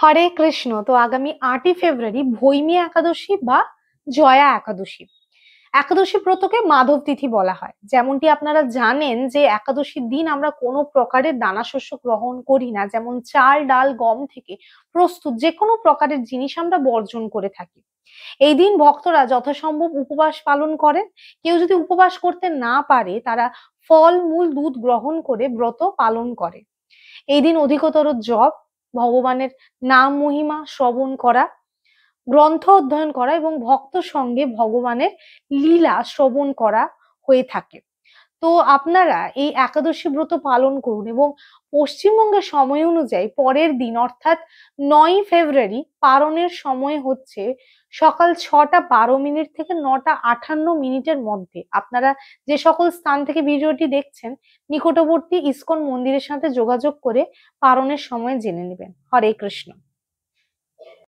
হরে কৃষ্ণ। তো আগামী 8ই ফেব্রুয়ারি ভৈমী একাদশী বা জয়া একাদশী। একাদশী ব্রতকে মাধব তিথি বলা হয়। যেমনটি আপনারা জানেন যে একাদশীর দিন আমরা কোনো প্রকারের দানাশস্য গ্রহণ করি না, যেমন চাল ডাল গম থেকে প্রস্তুত যে কোনো প্রকারের জিনিস আমরা বর্জন করে থাকি। এই দিন ভক্তরা যথাসম্ভব উপবাস পালন করেন। কেউ যদি উপবাস করতে না পারে তারা ফল মূল দুধ গ্রহণ করে ব্রত পালন করে। এই দিন অধিকতর জপ, ভগবানের নাম মহিমা শ্রবণ করা, গ্রন্থ অধ্যয়ন করা এবং ভক্ত সঙ্গে ভগবানের লীলা শ্রবণ করা হয়ে থাকে। তো আপনারা এই একাদশী ব্রত পালন করুন এবং পশ্চিমবঙ্গের সময় অনুযায়ী পরের দিন অর্থাৎ 9ই ফেব্রুয়ারি পারণের সময় হচ্ছে সকাল 6টা 12 মিনিট থেকে 9টা 58 মিনিটের মধ্যে। আপনারা যে সকল স্থান থেকে ভিডিওটি দেখছেন নিকটবর্তী ইসকন মন্দিরের সাথে যোগাযোগ করে পারণের সময় জেনে নেবেন। হরে কৃষ্ণ।